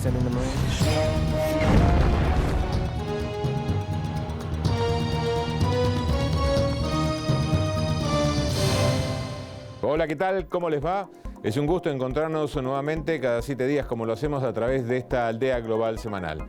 sending them range. Hola, ¿qué tal? ¿Cómo les va? Es un gusto encontrarnos nuevamente cada 7 días como lo hacemos a través de esta aldea global semanal.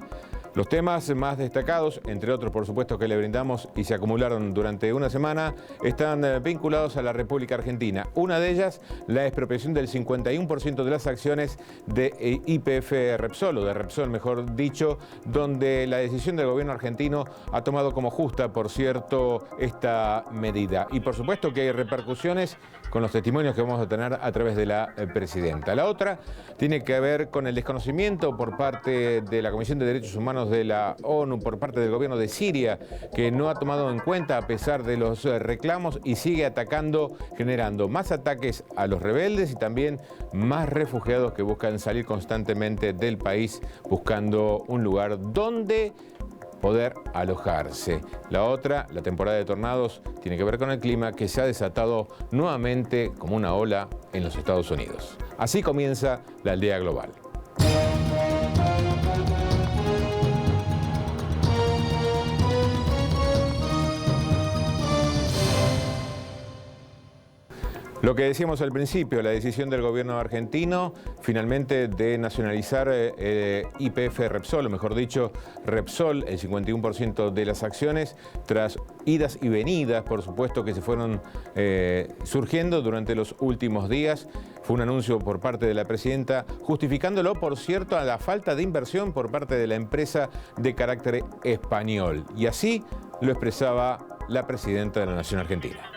Los temas más destacados, entre otros por supuesto que le brindamos y se acumularon durante una semana, están vinculados a la República Argentina. Una de ellas, la expropiación del 51% de las acciones de YPF Repsol, o de Repsol mejor dicho, donde la decisión del gobierno argentino ha tomado como justa, por cierto, esta medida. Y por supuesto que hay repercusiones con los testimonios que vamos a tener a través de la presidenta. La otra tiene que ver con el desconocimiento por parte de la Comisión de Derechos Humanos de la ONU, por parte del gobierno de Siria, que no ha tomado en cuenta a pesar de los reclamos y sigue atacando, generando más ataques a los rebeldes y también más refugiados que buscan salir constantemente del país buscando un lugar donde poder alojarse. La otra, la temporada de tornados, tiene que ver con el clima que se ha desatado nuevamente como una ola en los Estados Unidos. Así comienza la aldea global. Lo que decíamos al principio, la decisión del gobierno argentino finalmente de nacionalizar YPF Repsol, o mejor dicho, Repsol, el 51% de las acciones, tras idas y venidas, por supuesto, que se fueron surgiendo durante los últimos días. Fue un anuncio por parte de la presidenta, justificándolo, por cierto, a la falta de inversión por parte de la empresa de carácter español. Y así lo expresaba la presidenta de la Nación Argentina.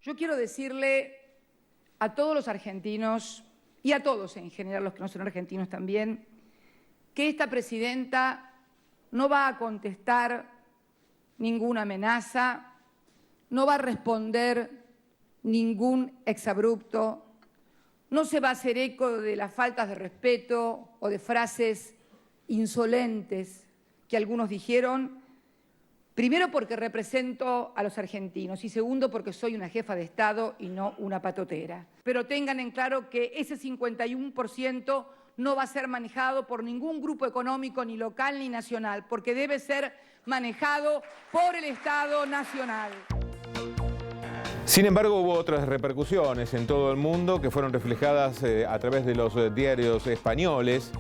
Yo quiero decirle a todos los argentinos y a todos en general, los que no son argentinos también, que esta presidenta no va a contestar ninguna amenaza, no va a responder ningún exabrupto, no se va a hacer eco de las faltas de respeto o de frases insolentes que algunos dijeron. Primero porque represento a los argentinos y segundo porque soy una jefa de Estado y no una patotera. Pero tengan en claro que ese 51% no va a ser manejado por ningún grupo económico ni local ni nacional, porque debe ser manejado por el Estado nacional. Sin embargo, hubo otras repercusiones en todo el mundo que fueron reflejadas a través de los diarios españoles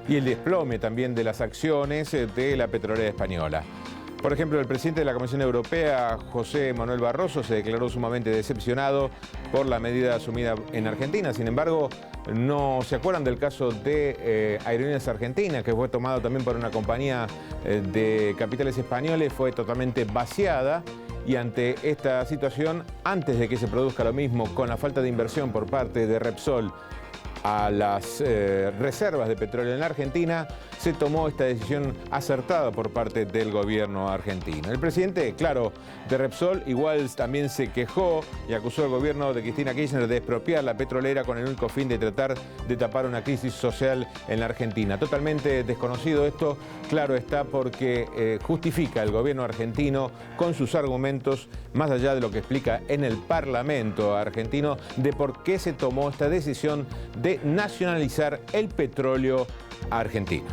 y el desplome también de las acciones de la petrolera española. Por ejemplo, el presidente de la Comisión Europea, José Manuel Barroso, se declaró sumamente decepcionado por la medida asumida en Argentina. Sin embargo, no se acuerdan del caso de Aerolíneas Argentinas, que fue tomado también por una compañía de capitales españoles, fue totalmente vaciada. Y ante esta situación, antes de que se produzca lo mismo con la falta de inversión por parte de Repsol a las reservas de petróleo en la Argentina, se tomó esta decisión acertada por parte del gobierno argentino. El presidente, claro, de Repsol igual también se quejó y acusó al gobierno de Cristina Kirchner de expropiar la petrolera con el único fin de tratar de tapar una crisis social en la Argentina. Totalmente desconocido esto, claro está, porque justifica el gobierno argentino con sus argumentos, más allá de lo que explica en el Parlamento argentino, de por qué se tomó esta decisión de nacionalizar el petróleo argentino.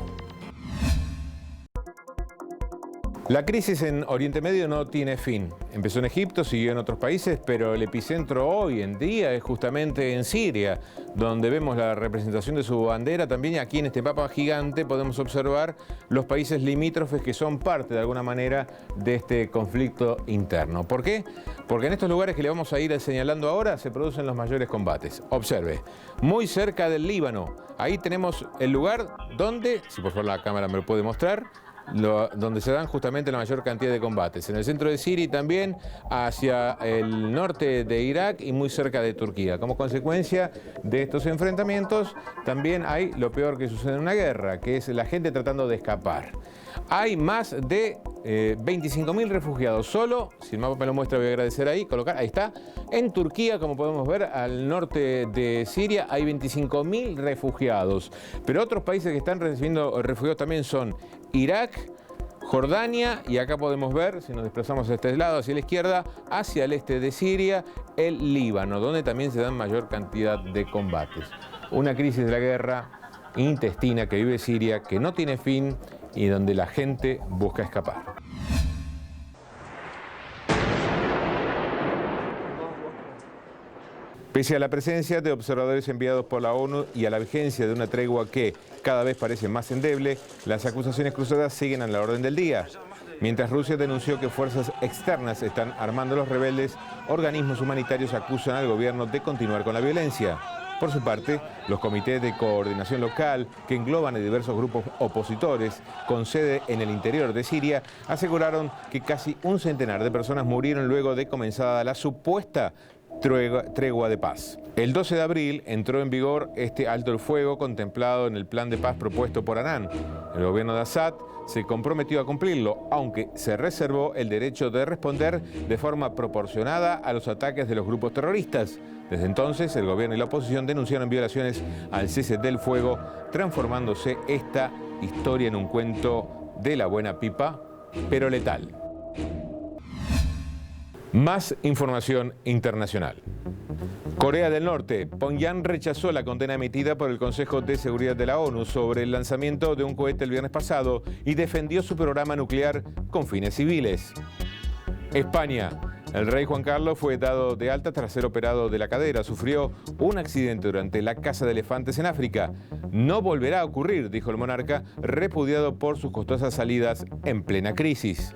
La crisis en Oriente Medio no tiene fin. Empezó en Egipto, siguió en otros países, pero el epicentro hoy en día es justamente en Siria, donde vemos la representación de su bandera. También aquí en este mapa gigante podemos observar los países limítrofes que son parte de alguna manera de este conflicto interno. ¿Por qué? Porque en estos lugares que le vamos a ir señalando ahora se producen los mayores combates. Observe, muy cerca del Líbano, ahí tenemos el lugar donde, si por favor la cámara me lo puede mostrar, donde se dan justamente la mayor cantidad de combates. En el centro de Siria y también hacia el norte de Irak y muy cerca de Turquía. Como consecuencia de estos enfrentamientos, también hay lo peor que sucede en una guerra, que es la gente tratando de escapar. Hay más de 25.000 refugiados. Solo, si el mapa me lo muestra, voy a agradecer ahí, colocar, ahí está. En Turquía, como podemos ver, al norte de Siria, hay 25.000 refugiados. Pero otros países que están recibiendo refugiados también son Irak, Jordania, y acá podemos ver, si nos desplazamos a este lado, hacia la izquierda, hacia el este de Siria, el Líbano, donde también se dan mayor cantidad de combates. Una crisis de la guerra intestina que vive Siria, que no tiene fin y donde la gente busca escapar. Pese a la presencia de observadores enviados por la ONU y a la vigencia de una tregua que cada vez parece más endeble, las acusaciones cruzadas siguen a la orden del día. Mientras Rusia denunció que fuerzas externas están armando a los rebeldes, organismos humanitarios acusan al gobierno de continuar con la violencia. Por su parte, los comités de coordinación local, que engloban a diversos grupos opositores con sede en el interior de Siria, aseguraron que casi un centenar de personas murieron luego de comenzada la supuesta tregua de paz. El 12 de abril entró en vigor este alto el fuego contemplado en el plan de paz propuesto por Anán. El gobierno de Assad se comprometió a cumplirlo, aunque se reservó el derecho de responder de forma proporcionada a los ataques de los grupos terroristas. Desde entonces, el gobierno y la oposición denunciaron violaciones al cese del fuego, transformándose esta historia en un cuento de la buena pipa, pero letal. Más información internacional. Corea del Norte. Pyongyang rechazó la condena emitida por el Consejo de Seguridad de la ONU sobre el lanzamiento de un cohete el viernes pasado y defendió su programa nuclear con fines civiles. España. El rey Juan Carlos fue dado de alta tras ser operado de la cadera. Sufrió un accidente durante la caza de elefantes en África. No volverá a ocurrir, dijo el monarca, repudiado por sus costosas salidas en plena crisis.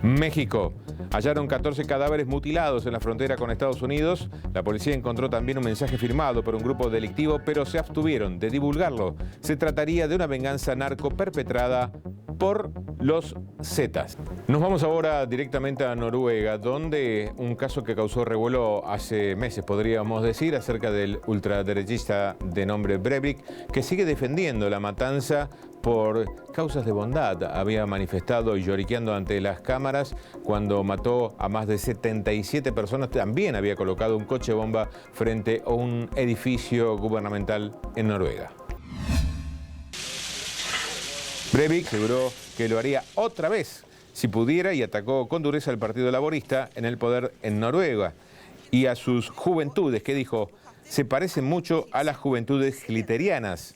México. Hallaron 14 cadáveres mutilados en la frontera con Estados Unidos. La policía encontró también un mensaje firmado por un grupo delictivo, pero se abstuvieron de divulgarlo. Se trataría de una venganza narco perpetrada por los Zetas. Nos vamos ahora directamente a Noruega, donde un caso que causó revuelo hace meses, podríamos decir, acerca del ultraderechista de nombre Breivik, que sigue defendiendo la matanza por causas de bondad. Había manifestado y lloriqueando ante las cámaras cuando mató a más de 77 personas. También había colocado un coche bomba frente a un edificio gubernamental en Noruega. Breivik aseguró que lo haría otra vez si pudiera y atacó con dureza al Partido Laborista en el poder en Noruega y a sus juventudes, que dijo, se parecen mucho a las juventudes cliterianas.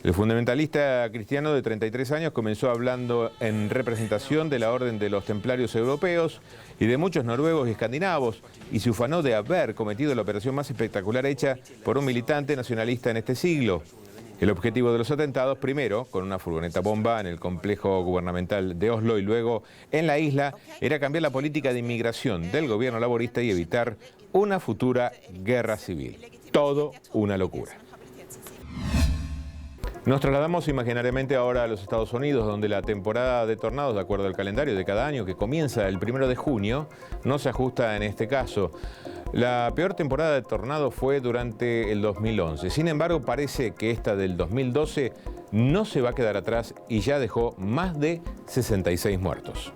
El fundamentalista cristiano de 33 años comenzó hablando en representación de la Orden de los Templarios Europeos y de muchos noruegos y escandinavos, y se ufanó de haber cometido la operación más espectacular hecha por un militante nacionalista en este siglo. El objetivo de los atentados, primero con una furgoneta bomba en el complejo gubernamental de Oslo y luego en la isla, era cambiar la política de inmigración del gobierno laborista y evitar una futura guerra civil. Todo una locura. Nos trasladamos imaginariamente ahora a los Estados Unidos, donde la temporada de tornados, de acuerdo al calendario de cada año, que comienza el 1 de junio, no se ajusta en este caso. La peor temporada de tornados fue durante el 2011. Sin embargo, parece que esta del 2012 no se va a quedar atrás y ya dejó más de 66 muertos.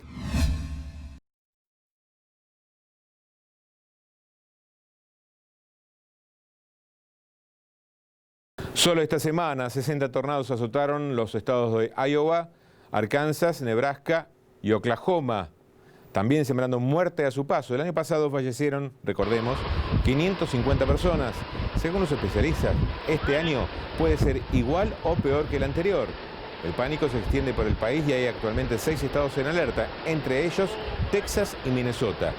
Solo esta semana, 60 tornados azotaron los estados de Iowa, Arkansas, Nebraska y Oklahoma, también sembrando muerte a su paso. El año pasado fallecieron, recordemos, 550 personas. Según los especialistas, este año puede ser igual o peor que el anterior. El pánico se extiende por el país y hay actualmente 6 estados en alerta, entre ellos Texas y Minnesota.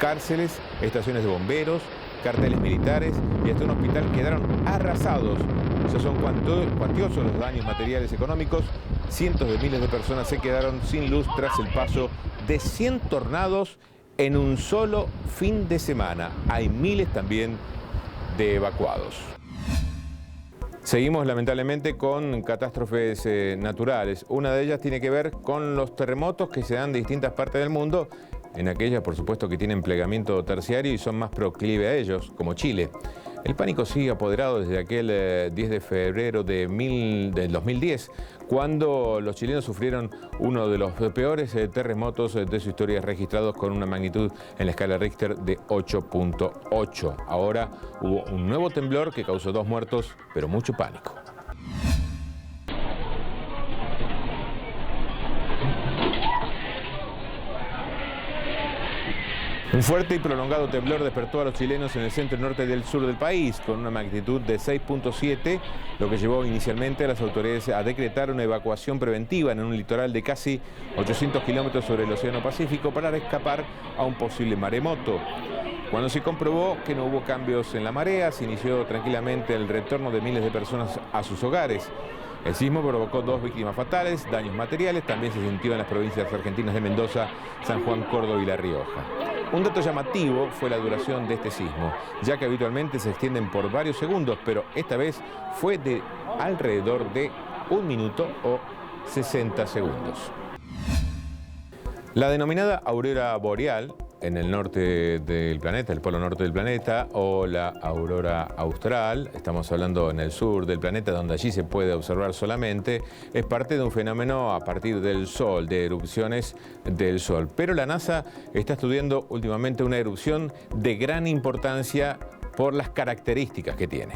Cárceles, estaciones de bomberos, carteles militares y hasta un hospital quedaron arrasados. Ya son cuantiosos los daños materiales y económicos. Cientos de miles de personas se quedaron sin luz tras el paso de 100 tornados en un solo fin de semana. Hay miles también de evacuados. Seguimos lamentablemente con catástrofes naturales. Una de ellas tiene que ver con los terremotos que se dan en distintas partes del mundo, en aquellas por supuesto que tienen plegamiento terciario y son más proclive a ellos, como Chile. El pánico sigue apoderado desde aquel 10 de febrero del 2010, cuando los chilenos sufrieron uno de los peores terremotos de su historia, registrados con una magnitud en la escala Richter de 8.8. Ahora hubo un nuevo temblor que causó 2 muertos, pero mucho pánico. Un fuerte y prolongado temblor despertó a los chilenos en el centro y norte del sur del país, con una magnitud de 6.7, lo que llevó inicialmente a las autoridades a decretar una evacuación preventiva en un litoral de casi 800 kilómetros sobre el Océano Pacífico para escapar a un posible maremoto. Cuando se comprobó que no hubo cambios en la marea, se inició tranquilamente el retorno de miles de personas a sus hogares. El sismo provocó 2 víctimas fatales, daños materiales, también se sintió en las provincias argentinas de Mendoza, San Juan, Córdoba y La Rioja. Un dato llamativo fue la duración de este sismo, ya que habitualmente se extienden por varios segundos, pero esta vez fue de alrededor de 1 minuto o 60 segundos. La denominada aurora boreal en el norte del planeta, el polo norte del planeta, o la aurora austral, estamos hablando en el sur del planeta, donde allí se puede observar solamente, es parte de un fenómeno a partir del Sol, de erupciones del Sol. Pero la NASA está estudiando últimamente una erupción de gran importancia por las características que tiene.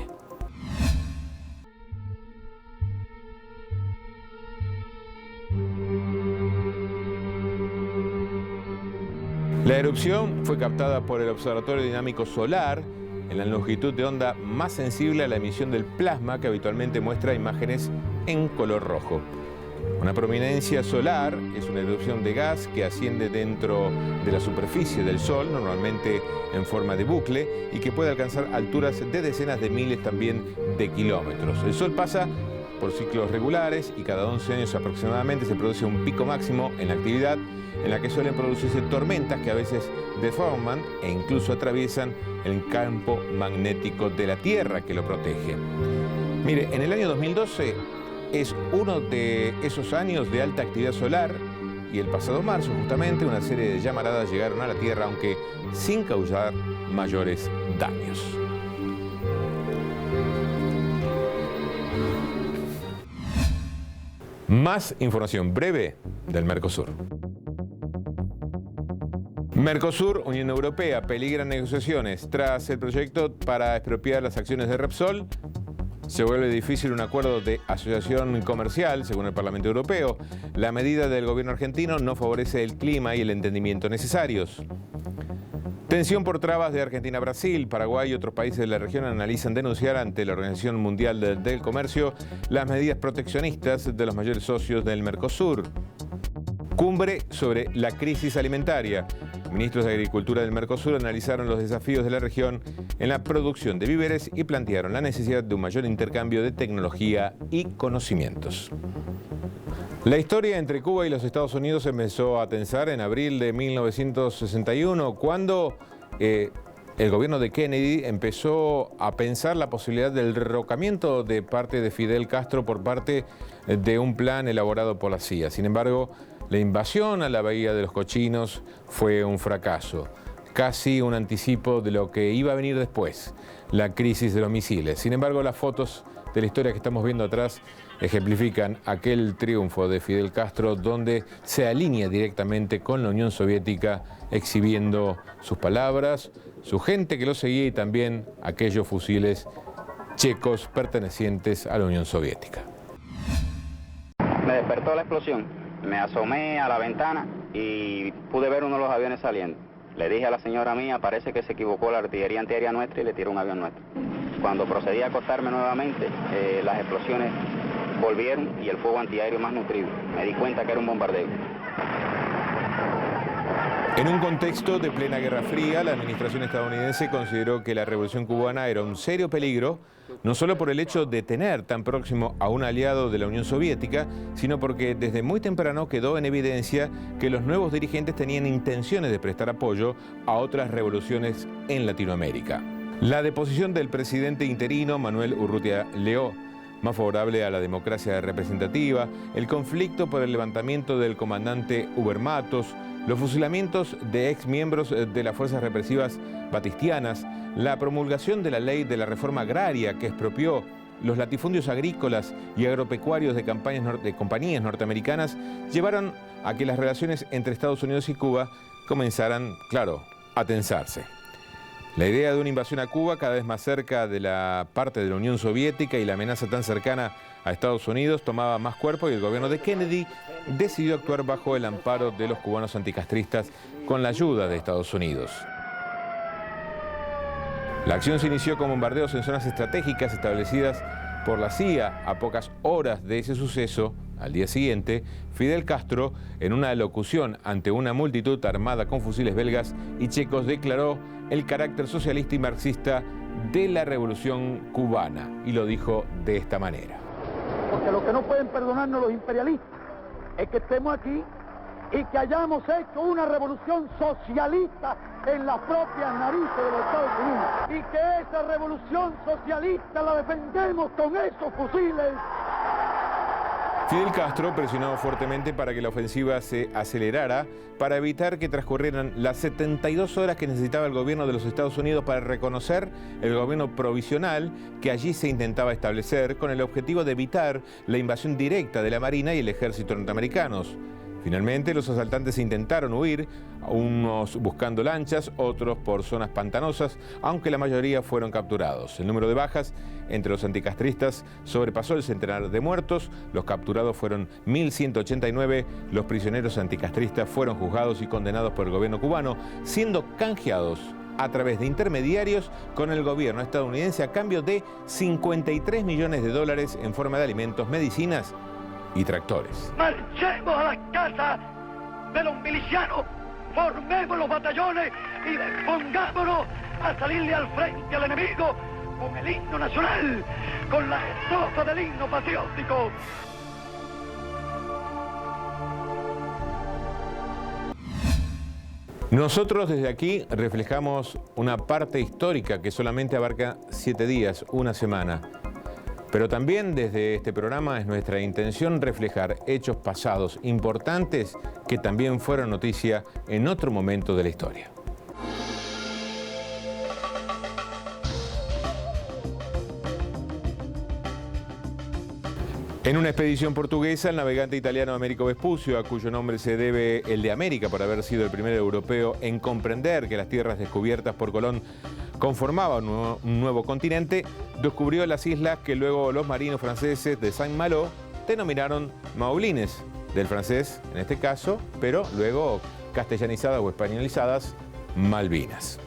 La erupción fue captada por el Observatorio Dinámico Solar en la longitud de onda más sensible a la emisión del plasma, que habitualmente muestra imágenes en color rojo. Una prominencia solar es una erupción de gas que asciende dentro de la superficie del Sol, normalmente en forma de bucle, y que puede alcanzar alturas de decenas de miles también de kilómetros. El Sol pasa por ciclos regulares y cada 11 años aproximadamente se produce un pico máximo en la actividad, en la que suelen producirse tormentas que a veces deforman e incluso atraviesan el campo magnético de la Tierra que lo protege. Mire, en el año 2012 es uno de esos años de alta actividad solar y el pasado marzo justamente una serie de llamaradas llegaron a la Tierra, aunque sin causar mayores daños. Más información breve del Mercosur. Mercosur, Unión Europea, peligran negociaciones. Tras el proyecto para expropiar las acciones de Repsol, se vuelve difícil un acuerdo de asociación comercial, según el Parlamento Europeo. La medida del gobierno argentino no favorece el clima y el entendimiento necesarios. Tensión por trabas de Argentina a Brasil. Paraguay y otros países de la región analizan denunciar ante la Organización Mundial del Comercio las medidas proteccionistas de los mayores socios del Mercosur. Cumbre sobre la crisis alimentaria. Ministros de Agricultura del Mercosur analizaron los desafíos de la región en la producción de víveres y plantearon la necesidad de un mayor intercambio de tecnología y conocimientos. La historia entre Cuba y los Estados Unidos empezó a tensar en abril de 1961, cuando el gobierno de Kennedy empezó a pensar la posibilidad del derrocamiento de parte de Fidel Castro por parte de un plan elaborado por la CIA. Sin embargo, la invasión a la Bahía de los Cochinos fue un fracaso, casi un anticipo de lo que iba a venir después, la crisis de los misiles. Sin embargo, las fotos de la historia que estamos viendo atrás ejemplifican aquel triunfo de Fidel Castro, donde se alinea directamente con la Unión Soviética, exhibiendo sus palabras, su gente que lo seguía y también aquellos fusiles checos pertenecientes a la Unión Soviética. Me despertó la explosión. Me asomé a la ventana y pude ver uno de los aviones saliendo. Le dije a la señora mía, parece que se equivocó la artillería antiaérea nuestra y le tiró un avión nuestro. Cuando procedí a acostarme nuevamente, las explosiones volvieron y el fuego antiaéreo más nutrido. Me di cuenta que era un bombardeo. En un contexto de plena Guerra Fría, la administración estadounidense consideró que la Revolución Cubana era un serio peligro, no solo por el hecho de tener tan próximo a un aliado de la Unión Soviética, sino porque desde muy temprano quedó en evidencia que los nuevos dirigentes tenían intenciones de prestar apoyo a otras revoluciones en Latinoamérica. La deposición del presidente interino Manuel Urrutia Lleó, más favorable a la democracia representativa, el conflicto por el levantamiento del comandante Uber Matos, los fusilamientos de exmiembros de las fuerzas represivas batistianas, la promulgación de la ley de la reforma agraria que expropió los latifundios agrícolas y agropecuarios de compañías norteamericanas, llevaron a que las relaciones entre Estados Unidos y Cuba comenzaran, claro, a tensarse. La idea de una invasión a Cuba cada vez más cerca de la parte de la Unión Soviética y la amenaza tan cercana a Estados Unidos tomaba más cuerpo y el gobierno de Kennedy decidió actuar bajo el amparo de los cubanos anticastristas con la ayuda de Estados Unidos. La acción se inició con bombardeos en zonas estratégicas establecidas por la CIA. A pocas horas de ese suceso, al día siguiente, Fidel Castro, en una locución ante una multitud armada con fusiles belgas y checos, declaró el carácter socialista y marxista de la revolución cubana, y lo dijo de esta manera. Porque lo que no pueden perdonarnos los imperialistas es que estemos aquí y que hayamos hecho una revolución socialista en las propias narices de los Estados Unidos, y que esa revolución socialista la defendemos con esos fusiles. Fidel Castro presionó fuertemente para que la ofensiva se acelerara para evitar que transcurrieran las 72 horas que necesitaba el gobierno de los Estados Unidos para reconocer el gobierno provisional que allí se intentaba establecer, con el objetivo de evitar la invasión directa de la Marina y el ejército norteamericanos. Finalmente, los asaltantes intentaron huir, unos buscando lanchas, otros por zonas pantanosas, aunque la mayoría fueron capturados. El número de bajas entre los anticastristas sobrepasó el centenar de muertos. Los capturados fueron 1.189. Los prisioneros anticastristas fueron juzgados y condenados por el gobierno cubano, siendo canjeados a través de intermediarios con el gobierno estadounidense a cambio de $53 millones en forma de alimentos, medicinas y tractores. Marchemos a la casa de los milicianos, formemos los batallones y pongámonos a salirle al frente al enemigo con el himno nacional, con la estrofa del himno patriótico. Nosotros desde aquí reflejamos una parte histórica que solamente abarca 7 días, una semana. Pero también desde este programa es nuestra intención reflejar hechos pasados importantes que también fueron noticia en otro momento de la historia. En una expedición portuguesa, el navegante italiano Américo Vespucio, a cuyo nombre se debe el de América por haber sido el primer europeo en comprender que las tierras descubiertas por Colón conformaban un nuevo continente, descubrió las islas que luego los marinos franceses de Saint-Malo denominaron Maoulines, del francés en este caso, pero luego castellanizadas o españolizadas, Malvinas.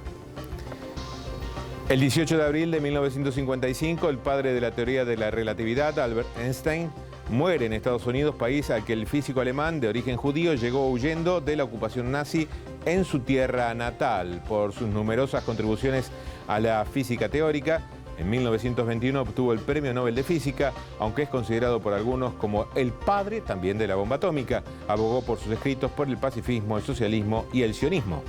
El 18 de abril de 1955, el padre de la teoría de la relatividad, Albert Einstein, muere en Estados Unidos, país al que el físico alemán de origen judío llegó huyendo de la ocupación nazi en su tierra natal. Por sus numerosas contribuciones a la física teórica, en 1921 obtuvo el Premio Nobel de Física, aunque es considerado por algunos como el padre también de la bomba atómica. Abogó por sus escritos por el pacifismo, el socialismo y el sionismo.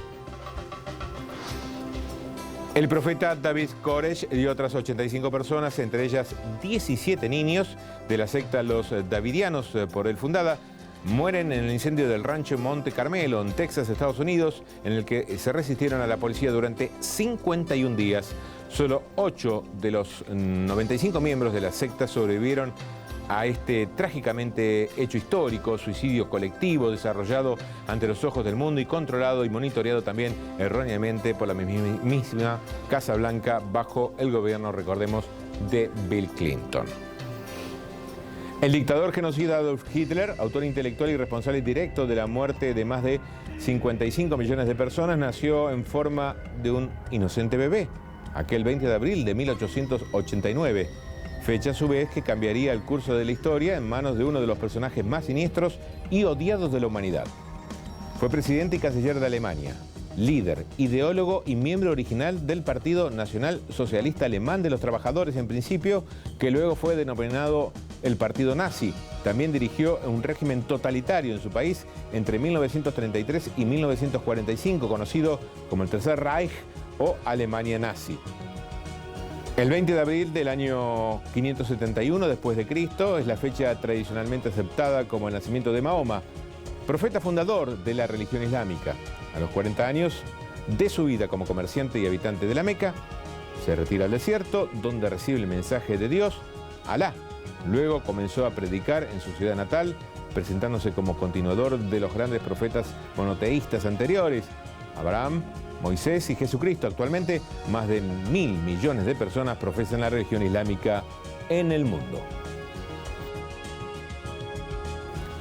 El profeta David Koresh y otras 85 personas, entre ellas 17 niños de la secta Los Davidianos, por él fundada, mueren en el incendio del rancho Monte Carmelo, en Texas, Estados Unidos, en el que se resistieron a la policía durante 51 días. Solo 8 de los 95 miembros de la secta sobrevivieron a este trágicamente hecho histórico, suicidio colectivo desarrollado ante los ojos del mundo y controlado y monitoreado también erróneamente por la mismísima Casa Blanca bajo el gobierno, recordemos, de Bill Clinton. El dictador genocida Adolf Hitler, autor intelectual y responsable directo de la muerte de más de 55 millones de personas, nació en forma de un inocente bebé, aquel 20 de abril de 1889. Fecha a su vez que cambiaría el curso de la historia en manos de uno de los personajes más siniestros y odiados de la humanidad. Fue presidente y canciller de Alemania, líder, ideólogo y miembro original del Partido Nacional Socialista Alemán de los Trabajadores en principio, que luego fue denominado el Partido Nazi. También dirigió un régimen totalitario en su país entre 1933 y 1945, conocido como el Tercer Reich o Alemania Nazi. El 20 de abril del año 571 después de Cristo es la fecha tradicionalmente aceptada como el nacimiento de Mahoma, profeta fundador de la religión islámica. A los 40 años de su vida como comerciante y habitante de la Meca, se retira al desierto, donde recibe el mensaje de Dios, Alá. Luego comenzó a predicar en su ciudad natal, presentándose como continuador de los grandes profetas monoteístas anteriores, Abraham, Moisés y Jesucristo. Actualmente, más de 1.000 millones de personas profesan la religión islámica en el mundo.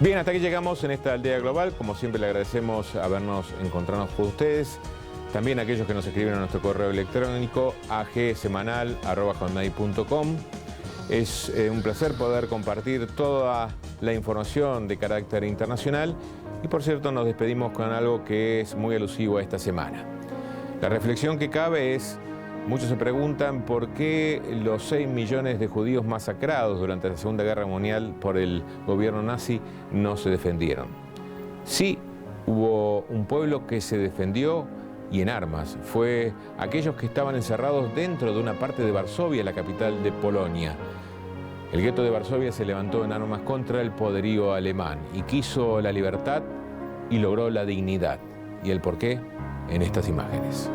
Bien, hasta aquí llegamos en esta aldea global. Como siempre, le agradecemos habernos encontrado con ustedes. también aquellos que nos escriben a nuestro correo electrónico agsemanal@hotmail.com. Es un placer poder compartir toda la información de carácter internacional y, por cierto, nos despedimos con algo que es muy alusivo a esta semana. La reflexión que cabe es: muchos se preguntan por qué los 6 millones de judíos masacrados durante la Segunda Guerra Mundial por el gobierno nazi no se defendieron. Sí, hubo un pueblo que se defendió y en armas. Fue aquellos que estaban encerrados dentro de una parte de Varsovia, la capital de Polonia. El gueto de Varsovia se levantó en armas contra el poderío alemán y quiso la libertad y logró la dignidad. ¿Y el porqué? En estas imágenes.